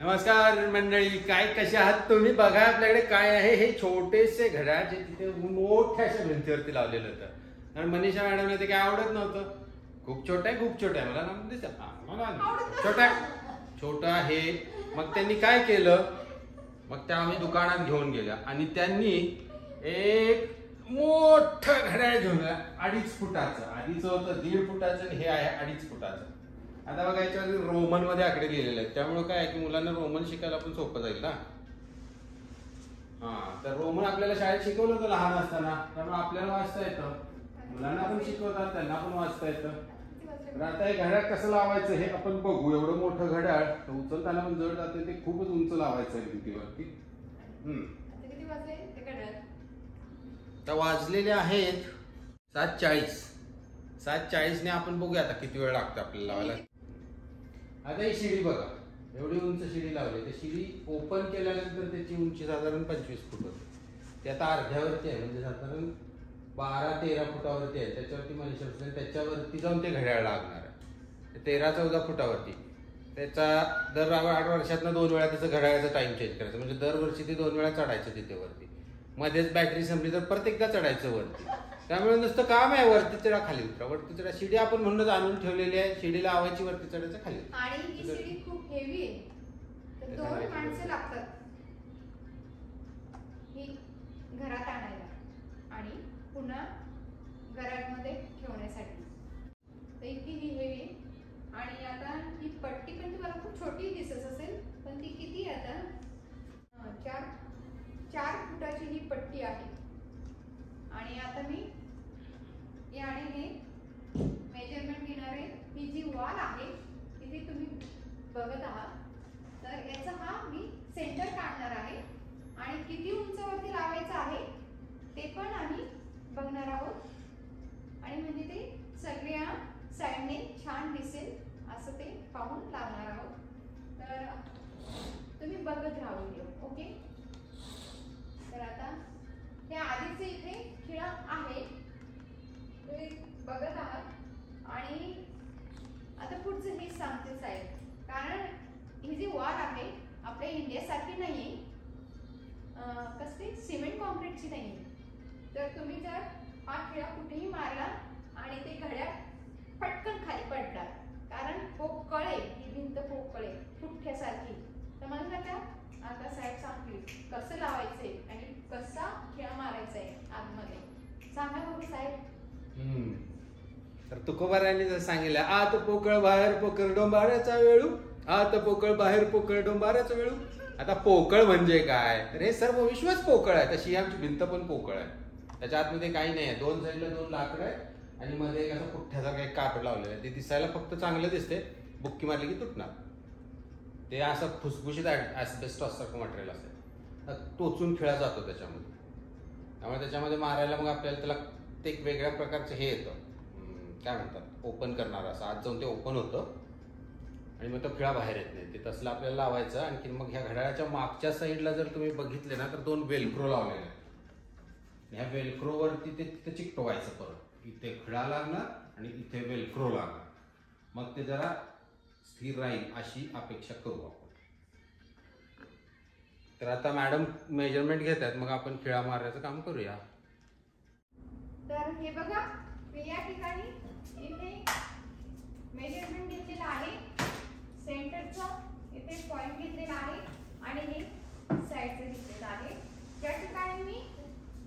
नमस्कार मंडळी, काय कसे आहात तुम्ही? बघा आपल्याकडे काय आहे, हे छोटेसे घड्याळ जे तिथे मोठ्याशा भिंतीवरती लावलेलं होतं आणि मनीषा मॅडमने ते काय आवडत नव्हतं. खूप छोटं आहे, खूप छोटं आहे, मला नाम दिसत छोटं आहे. मग त्यांनी काय केलं, मग त्या आम्ही दुकानात घेऊन गेल्या आणि त्यांनी एक मोठं घड्याळ घेऊन 2.5 फुटाचं, आधीचं होतं 1.5 फुटाचं आणि हे आहे 2.5 फुटाचं. आता बघा याच्यावर रोमन मध्ये आकडे लिहिलेले आहेत, त्यामुळे काय की मुलांना रोमन शिकायला पण सोपं जाईल ना. तर रोमन आपल्याला शाळेत शिकवलं होतं लहान असताना, त्यामुळे आपल्याला वाचता येतं, मुलांना पण शिकवतात, त्यांना पण वाचता येतं. तर आता हे घड्याळ कसं लावायचं हे आपण बघू. एवढं मोठं घड्याळ उचलताना पण जड जाते, ते खूपच उंच लावायचं आहे भिंतीवरती. तर वाजलेले आहेत 7:40. 7:40 ने आपण बघूया आता किती वेळ लागतो आपल्याला लावायला. आता ही शिडी बघा, एवढी उंच शिडी लावली. तर शिडी ओपन केल्यानंतर त्याची उंची साधारण 25 फूट होते. ती आता अर्ध्यावरती आहे, म्हणजे साधारण 12-13 फुटावरती आहे. त्याच्यावरती मनीषा बसले, त्याच्यावरती जाऊन ते घड्याळ लागणार आहे 13-14 फुटावरती. त्याचा दर 8 वर्षातनं 2 वेळा त्याचं घड्याळाचं टाइम चेंज करायचं, म्हणजे दरवर्षी ते 2 वेळा चढायचं तिथे वरती. मध्येच बॅटरी संपली तर परत एकदा चढायचं वरती. त्यामुळे नुसतं काम आहे वरती चढा खाली उतरा, वरती चढा. शिडी आपण म्हणूनच आणून ठेवलेली आहे, शिडी लावायची, वरती चढायचं, खाली. आणि ही शिडी खूप हेवी आहे, तर 2 माणसं लागतात ही घरात आणायला आणि पुन्हा घरामध्ये ठेवण्यासाठी. तर इतकी ही हेवी. आणि आता ही पट्टी पण तुम्हाला खूप छोटी दिसत असेल, पण ती किती आहे आता 4 फुटाची ही पट्टी आहे. आणि आता मी याने हे मेजरमेंट घेणार आहे. ही जी वॉल आहे तिथे तुम्ही बघत आहात, तर याचा हा मी सेंटर काढणार आहे आणि किती उंचावरती लावायचं आहे ते पण आम्ही बघणार आहोत. आणि म्हणजे ते सगळ्या साईडने छान दिसेल असं ते पाहून लावणार आहोत. तर तुम्ही बघत राहा व्हिडिओ, ओके. तर आता हे आधीचे इथे खिळा आहे, तुम्ही बघत आहात. आणि आता पुढचं हे सांगते साहेब, कारण ही जी वॉल आहे आपल्या इंडियासारखी नाही, कसली सिमेंट कॉन्क्रीटची नाही. तर तुम्ही जर हा खिळा कुठेही मारला आणि ते घड्याळ पटकन खाली पडणार, कारण पोकळ आहे ही भिंत, पोकळ आहे पुठ्ठ्यासारखी. तर मला आता साहेब सांगतील कसं लावायचंय आणि कसा खिळा मारायचा आहे आतमध्ये. सांगा बघू साहेब. तर तुकोबारायांनी जर सांगितलं, आत पोकळ बाहेर पोकळ डोंबाऱ्याचा वेळू, आत पोकळ बाहेर पोकळ डोंबाऱ्याचा वेळू. आता पोकळ म्हणजे काय, तर हे सर्व विश्वच पोकळ आहे. तशी आमची भिंत पण पोकळ आहे, त्याच्या आतमध्ये काही नाही आहे. 2 साईडला 2 लाकडं आहे आणि मध्ये एक असं पुठ्ठ्यासारखं एक कापड लावलेलं आहे. ते दिसायला फक्त चांगलं दिसते, बुक्की मारली की तुटणार. ते असं फुसफुशीत ॲस्बेस्टॉस सारखं मटेरियल असतं, टोचून खेळा जातो त्याच्यामध्ये. त्यामुळे त्याच्यामध्ये मारायला मग आपल्याला त्याला ते एक वेगळ्या प्रकारचं हे येतं, काय म्हणतात, ओपन करणार. असं आत जाऊन ते ओपन होतं आणि मग तो खिळा बाहेर येत नाही. ते तसलं आपल्याला लावायचं. आणखी मग ह्या घड्याळाच्या मागच्या साईडला जर तुम्ही बघितले ना, तर 2 वेलक्रो लावलेले आहेत. ह्या वेलक्रोवरती ते तिथे चिकटवायचं. परत इथे खिळा लागणार आणि इथे वेलक्रो लागणार, मग ते जरा स्थिर राहील अशी अपेक्षा करू आपण. तर आता मॅडम मेजरमेंट घेत आहेत, मग आपण खिळा मारण्याचं काम करूया. तर हे बघा, मी या ठिकाणी इथे मेजरमेंट घेतलेला आहे. सेंटरचा इथे पॉइंट घेतलेला आहे आणि हे साईडचं घेतलेलं आहे. ज्या ठिकाणी मी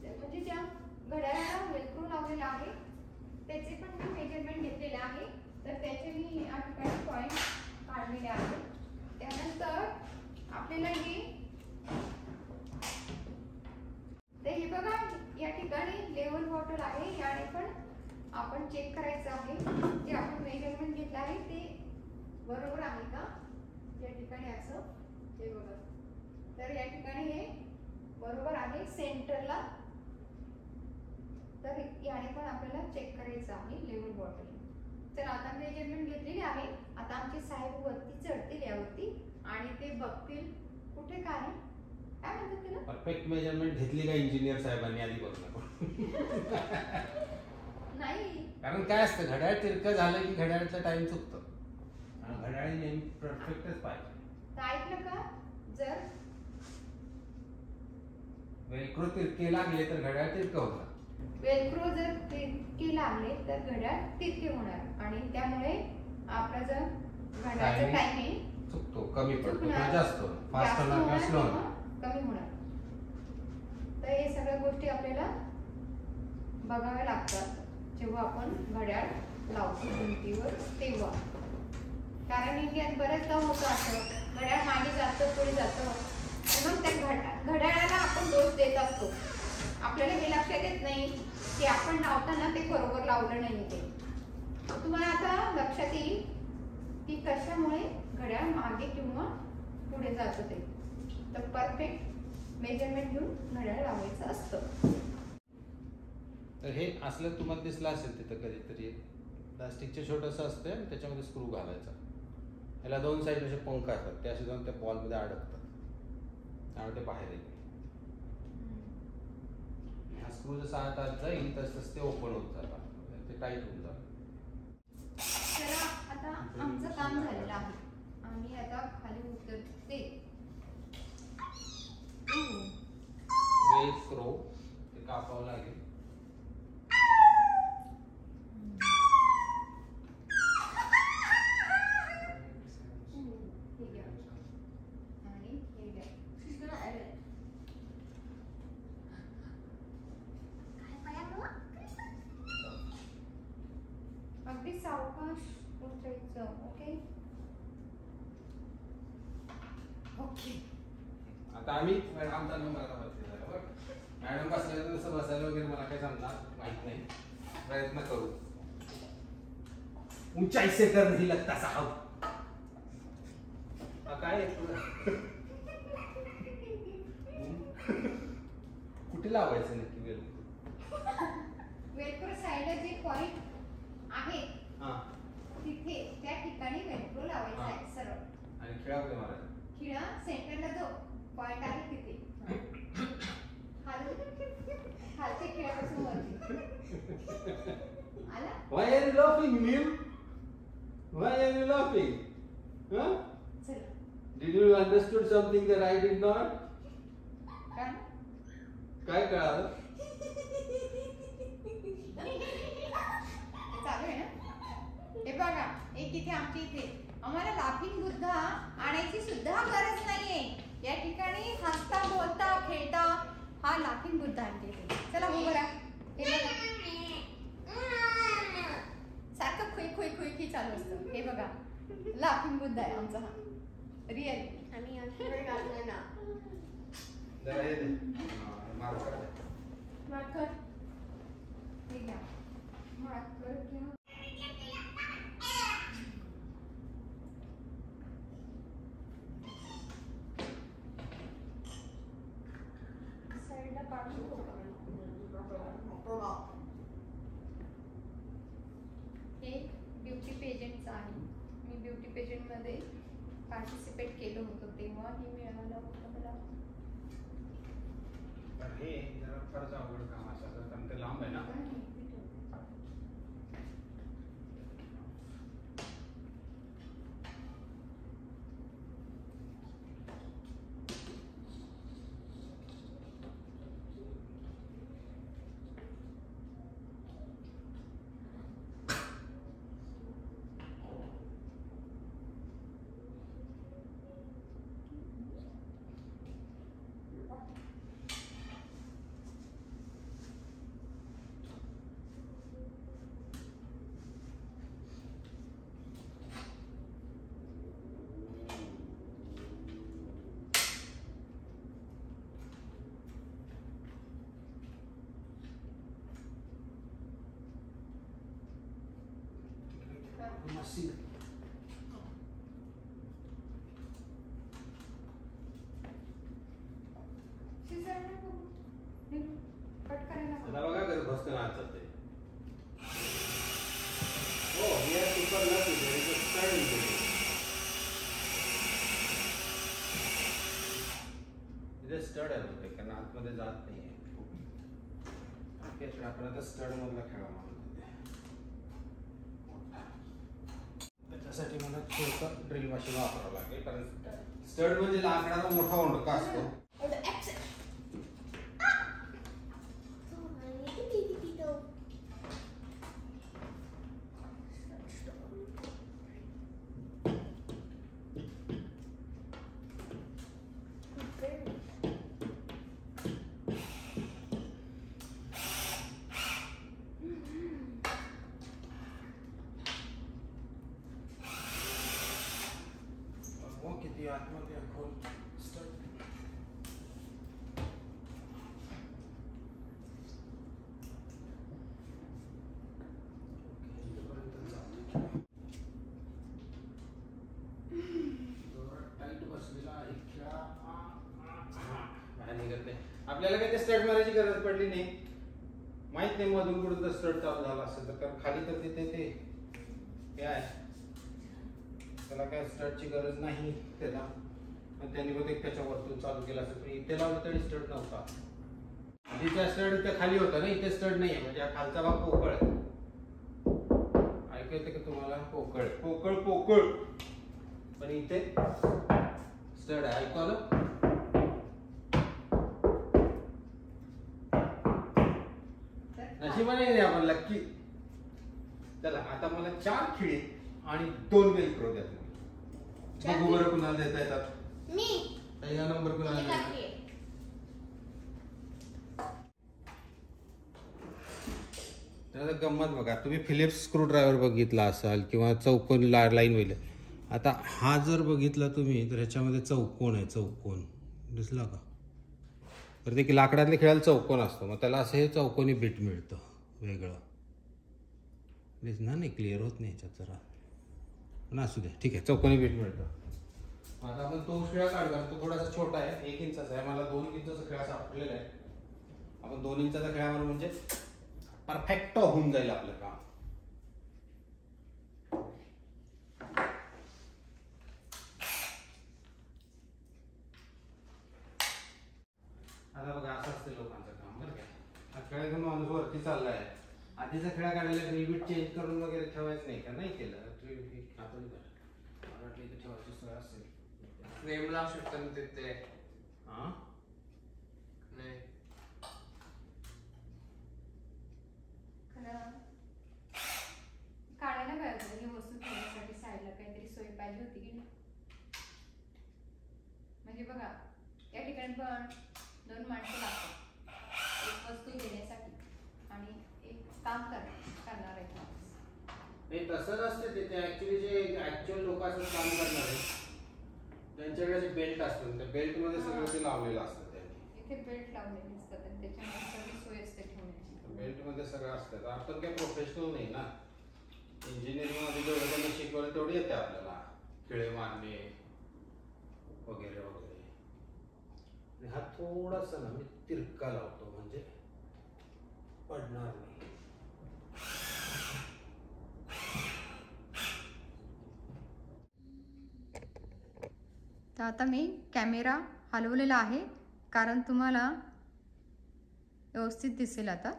म्हणजे ज्या घड्याळाला वेलक्रो लावलेला आहे त्याचे पण मी मेजरमेंट घेतलेले आहे. तर त्याचे मी या ठिकाणी पॉइंट काढलेले आहे. त्यानंतर आपल्याला हे बघा, या ठिकाणी लेवल बॉटल आहे, याने पण आपण चेक करायचं आहे जे आपण मेजरमेंट घेतलं आहे ते बरोबर आहे का. या ठिकाणी असं हे बघा, तर या ठिकाणी हे बरोबर आहे सेंटरला. तर याने पण आपल्याला चेक करायचं आहे लेवल बॉटल. तर आता मेजरमेंट घेतलेली आहे. आता आमचे साहेब वरती चढतील यावरती आणि ते बघतील कुठे काय म्हणतात त्याला. परफेक्ट मेजरमेंट घेतली का इंजिनियर साहेबांनी आधी बघणार नाही, कारण काय असतं, घड्याळ तिरकं झालं की घड्याळचा टाइम चुकतो आणि घड्याळ नेहमी परफेक्टच पाहिजे. तर ऐकलं का? जर वेलक्रो तिरके लागले तर घड्याळ तिरकं होतं. वेलक्रो जर तिरके लागले तर घड्याळ तिरके होणार आणि त्यामुळे आपला जर घड्याळाचा टायमिंग चुकतो, कमी पडतो किंवा चुकणार, जास्त फास्ट होणार किंवा स्लो किंवा होणार. कमी होणार. तर हे सगळ्या गोष्टी आपल्याला बघाव्या लागतात जेव्हा आपण घड्याळ लावतो भिंतीवर तेव्हा. कारण इंडियात बऱ्याचदा होतं असं, घड्याळ मागे जातं पुढे जातं आणि मग त्या घड्याळाला आपण दोष देत असतो. आपल्याला हे लक्षात येत नाही की आपण लावताना ते बरोबर लावलं नाही. ते तुम्हाला आता लक्षात येईल की कशामुळे घड्याळ मागे किंवा पुढे जातं ते. तर परफेक्ट मेजरमेंट घेऊन घड्याळ लावायचं असतं. तर हे असलं तुम्हाला दिसलं असेल तिथं कधीतरी, प्लास्टिकचे छोटंसं असतं आणि त्याच्यामध्ये स्क्रू घालायचा. ह्याला दोन साईड असे पंख असतात, ते असे जाऊन त्या बॉलमध्ये अडकतात आणि ते बाहेर येते. हा स्क्रू जसा आत जाईल तसं ते ओपन होत जातात, ते टाईट होऊन जातं. चला आता आमचं काम झालेलं आहे. आम्ही आता खाली उतरते. वेलक्रो ते कापावं लागेल. अगदी सावकाश उतरायचं. Okay okay. आता आम्ही आमचा नंबर बसलेला, मॅडम बसल्या तसं बसायला वगैरे मला काही समजणार माहित नाही. प्रयत्न करू. ऊंचाई से डर नहीं लगता साहब. काय कुठे लावायचं नक्की वेलक्रो? वेलक्रो साईडला जे पॉइंट आहे तिथे त्या ठिकाणी वेलक्रो लावायचा आहे सरळ. आणि खिळा कुठे मारायचा? खिळा सेंटरला जो पॉइंट आहे तिथे. खालच्या खिळ्यापासून वरती आला. Why are you laughing, Neil? Why are you laughing? Huh? चला. Did you understood something that I did not? काय कळालं? चालू आहे ना. हे बघा, एक इथे आमच्या इथे आम्हाला लाफिंग बुद्धा आणायची सुद्धा गरज नाहीये. या ठिकाणी हसता बोलता खेळता हा लाफिंग बुद्धा आणते. चला हो बघा. हे बघा सारखं खुई खुई खुई खुई चालू असतं. हे बघा लाफिंग बुद्धा आहे आमचा हा. रिअल आणि घातलं ना. मार्कर हे घ्या. मार्कर घ्या. साईडला काढून हे ब्युटी पेजंटचं आहे. मी ब्युटी पेजंटमध्ये पार्टिसिपेट केलं होतं तेव्हा हे मिळालं होतं मला. हे जरा फारच अवघड काम असतं कारण ते लांब आहे ना. मशीन कट करायला बघा कसं भस्कन आत जाते. हो हे सुपर लकी इथे स्टड आहे होते कारण आतमध्ये जात नाहीये. ओके आपण आता स्टड मधला खेळा मारतो. त्याच्या त्यासाठी मला छोटं ड्रिल मशीन वापरावं लागेल, कारण स्टड म्हणजे लाकडाचा मोठा ओंडका असतो. किती आतमध्ये खोल स्टड. आपल्याला काही स्टड मारायची गरज पडली नाही. माहित नाही मधून कुठं स्टड चालू झाला असेल तर, कारण खाली तर तिथे ते आहे, त्याला काय स्टडची गरज नाही त्याला. त्यांनी बहुतेक त्याच्या वरतून चालू केला असेल, पण इथे लावलं तरी स्टड नव्हता. आधीचा स्टड इथे खाली होता ना, इथे स्टड नाही आहे, म्हणजे हा खालचा भाग पोकळ आहे. ऐकू येते का तुम्हाला? पोकळ पोकळ पोकळ, पण इथे स्टड आहे. ऐकू आलं? नशिबाने आपण लक्की. चला आता मला 4 खिळे आणि 2 वेलक्रो द्या तुम्ही. बघू बरं कुणाला देता येतात. मी पहिला नंबर कुणाला देतात? तर गंमत बघा, तुम्ही फिलिप्स स्क्रू ड्रायव्हर बघितला असाल किंवा चौकोन लाईन होईल. आता हा जर बघितला तुम्ही तर ह्याच्यामध्ये चौकोन आहे, चौकोन दिसला का? तर ते लाकडातले खेळायला चौकोन असतो, मग त्याला असं हे चौकोनी बीट मिळतं वेगळं. दिसणार नाही, क्लिअर होत नाही ह्याच्यात जरा, पण असू दे, ठीक आहे. चौकोनी बीट मिळतं. आता आपण तो खिळा काढला, तो थोडासा छोटा आहे, 1 इंचाचा आहे. मला 2 इंचाचा खिळा सापडलेला आहे. आपण 2 इंचाचा खिळावर म्हणजे परफेक्ट होऊन जाईल आपलं काम. आता बघा असं असतं लोकांचं काम बरं का. हा खेळा घेऊन माणूस वरती चाललाय. आधीचा खेळा काढायला ड्रिल चेंज करून वगैरे ठेवायचं नाही का? नाही केलं ड्रिल आपण वाटलं इथे ठेवायची सोय असेल. नेम लावू शकतो ना तिथे. हां नाही काढायला पाहिजे ही वस्तू ठेवण्यासाठी साईडला काहीतरी सोय पाहिजे होती की नाही. म्हणजे बघा या ठिकाणी पण 2 माणसं लागतात एक वस्तू देण्यासाठी आणि एक काम करणार आहे. नाही तसं नसतं ते. ऍक्च्युली जे ऍक्च्युअल लोक असं काम करणार आहे त्यांच्याकडे जे बेल्ट असतो, त्या बेल्ट मध्ये सगळं ते लावलेलं असतं. त्यांनी इथे बेल्ट लावलेले असतात आणि त्याच्यामध्ये सगळी सोय असते ठेवण्याची. बेल्ट मध्ये सगळं असतं. आपण काही प्रोफेशनल नाही ना. इंजिनिअरिंग मध्ये जेवढं त्यांनी शिकवलं तेवढं येते आपल्याला, खिळे मारणे वगैरे वगैरे. आणि हा थोडासा ना मी तिरका लावतो म्हणजे पडणार नाही. तर आता मी कॅमेरा हलवलेला आहे कारण तुम्हाला व्यवस्थित दिसेल. आता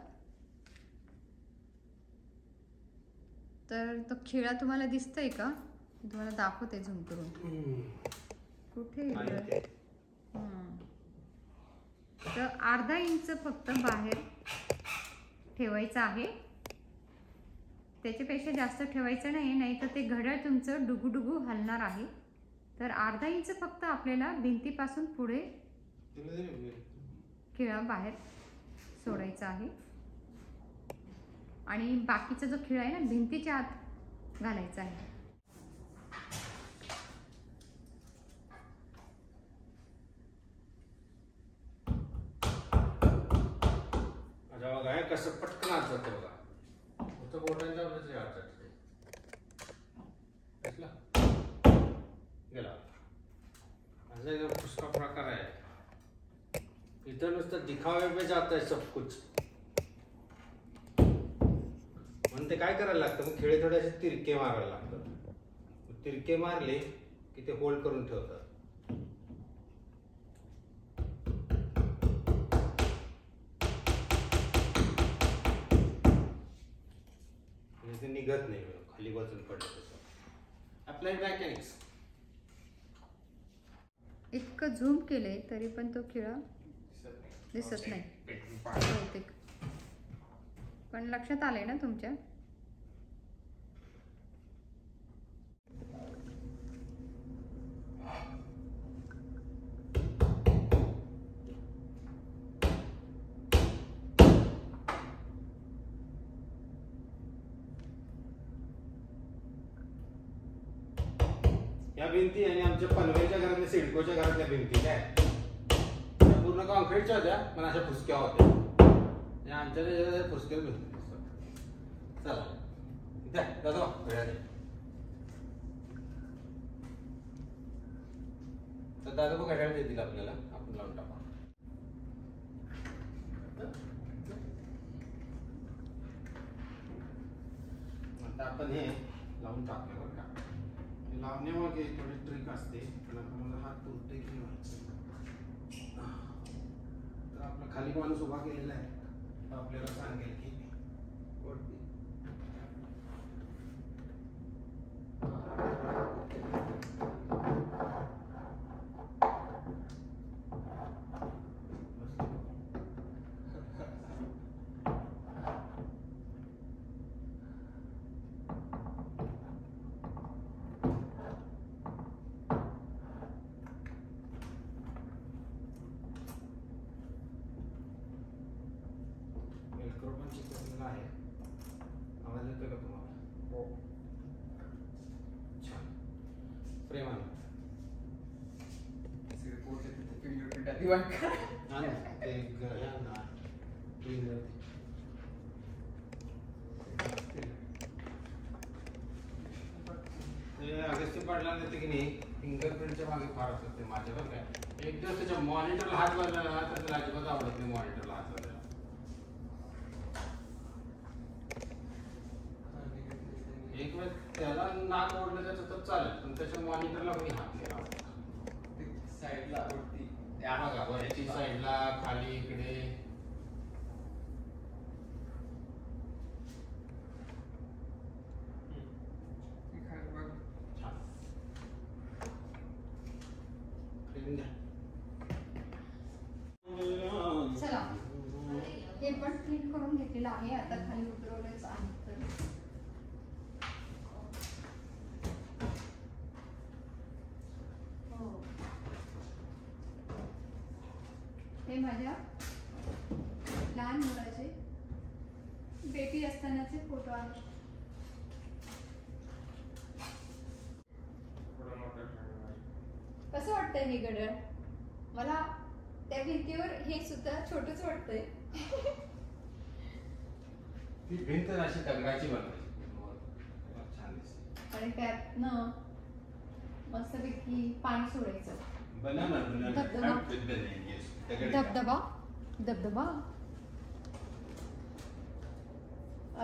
तर तो खिळा तुम्हाला दिसतोय का? तुम्हाला दाखवते झूम करून. कुठे तर अर्धा इंच फक्त बाहेर ठेवायचं आहे, त्याच्यापेक्षा जास्त ठेवायचं नाही, नाही तर ते घड्याळ तुमचं डुगू हलणार आहे. तर अर्धा इंच फक्त आपल्याला भिंतीपासून पुढे खिळा बाहेर सोडायचा आहे आणि बाकीचा जो खिळा आहे ना भिंतीच्या आत घालायचा आहे. बघा कसं पटकन आत जातं बघा. फक्त बोटांच्या आत जाते. गेला असा फुसका प्रकार आहे. इधर नुसतं दिखावे पे जाता है सब कुछ. म्हणून ते काय करायला लागतं, मग खिळे थोडे असे तिरके मारायला लागतात. तिरके मारले की ते होल्ड करून ठेवतात. ते निघत नाही खाली वजन पडलं तसं. Applied mechanics. इतकं झूम केले तरी पण तो खिळा दिसत नाही बहुतेक. पण लक्षात आलंय ना तुमच्या? या भिंती आणि आमच्या पनवेलच्या घरातल्या सिडकोच्या घरातल्या भिंती काय त्या पूर्ण कॉन्क्रीटच्या होत्या पण अशा फुसक्या होत्या. आणि आमच्या त्याच्या फुसक्या भिंती दिसतात. चला द्या दादा वेळा द्या. तर दादा बघ घड्याळ देतील आपल्याला, आपण लावून टाका. आता आपण हे लावून टाकलं बरं का. लावण्यामागे थोडी ट्रिक असते पण आता मला हात तुटते की व्हायचं. तर आपला खाली माणूस उभा केलेला आहे, तर आपल्याला सांगेल की वरती वेलक्रो चिकटलेला आहे. आवाज येतोय का तुम्हाला? हो. छान. प्रेम आहे. फिंगरप्रिंट आधी वाटतं. ते ना क्लीनर ते अगस्ती पाटला देते की नाही. फिंगरप्रिंटच्या मागे फार असतात ते माझ्या बरं काय. एक दिवस त्याच्या मॉनिटरला हात बदलला ना तर त्याला अजिबात आवडत नाही मॉनिटरला हात बदलायला. एक वेळ त्याला नाक ओढलं त्याचं तर चालेल पण त्याच्या मॉनिटरला कोणी हात नाही लावत. साईडला आवडती त्या बघा वरची साईडला खाली इकडे. छान. क्लीन द्या. चला हे पण क्लीन करून घेतलेलं आहे. आता खाली उतरवलंच आहे. तर हो, हे माझ्या लहान मुलाचे बेबी असतानाचे फोटो आहेत. कसं वाटतंय हे घड्याळ? मला त्या भिंतीवर हे सुद्धा छोटंच वाटतंय. ती भिंत अशी दगडाची बनवायची. छान दिसते. आणि त्यातनं मस्तपैकी पाणी सोडायचं. बनाना धबधबा. धबधबा धबधबा.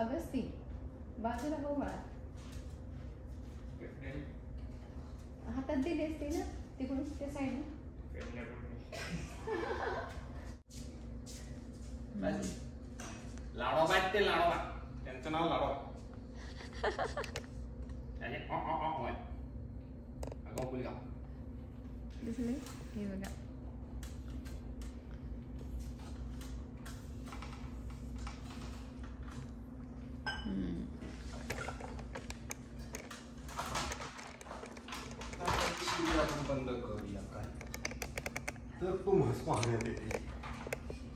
अगस्ती बाजूला हो मला. हातात दिली असते ना तिकडून त्या साईडने. लाडो बात ते लाडो. त्यांचं नाव लाडो. दिसले हे बघा. आपण बंद करूया काय तर तू म्हस पाहण्यात येते.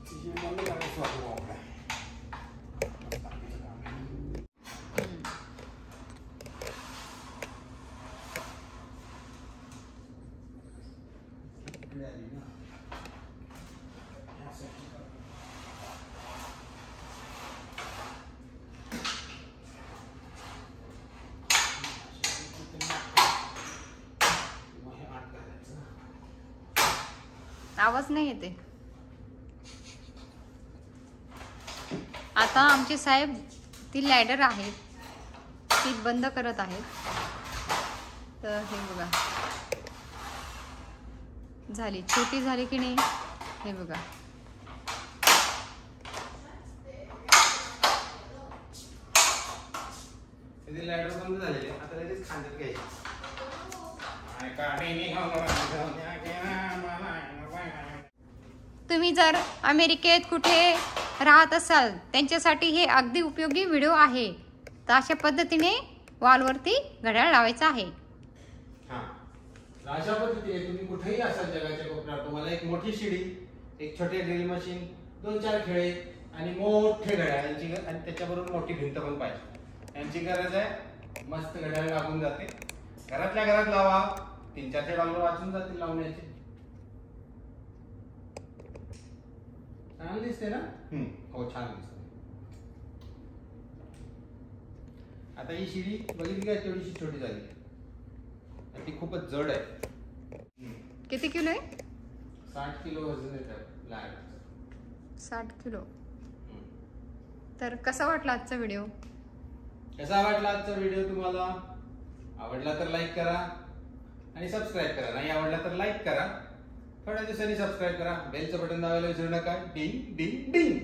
तिची बंद करायचं वाटू आपल्या. आवाज नाही येते. आता आमचे साहेब ती लॅडर आहे ती बंद करत आहेत. तर हे बघा झाली, छोटी झाली की नाही हे बघा. लॅडर बंद झालेली आता लगेच खांद्यात घ्यायची. तुम्ही जर अमेरिकेत कुठे राहत असाल त्यांच्यासाठी हे अगदी उपयोगी व्हिडिओ आहे. तर अशा पद्धतीने वॉलवरती घड्याळ लावायचं आहे. हा, अशा पद्धतीने तुम्ही कुठेही असाल जगाच्या कोपऱ्यात, तुम्हाला एक मोठी शिडी, एक छोटे ड्रिल मशीन, 2-4 खेळे आणि मोठे घड्याळ यांची आणि त्याच्याबरोबर मोठी भिंत पण पाहिजे यांची गरज आहे. मस्त घड्याळ लागून जाते. घरातल्या घरात लावा, $300-400 वाचून जातील लावण्याचे. छान दिसते ना? हो, छान दिसते. आता ही शिडी बघितली काय, तेवढीशी छोटी झाली. ती खूपच जड आहे. किती किलो आहे? 60 किलो वजन आहे लहान. 60 किलो. तर कसा वाटला आजचा व्हिडिओ? कसा वाटला आजचा व्हिडिओ तुम्हाला? आवडला तर लाईक करा आणि सबस्क्राईब करा. नाही आवडला तर लाईक करा, थोड्या दिवसांनी सबस्क्राईब करा. बेलचं बटन दाबायला विसरू नका. डिंग डिंग डिंग.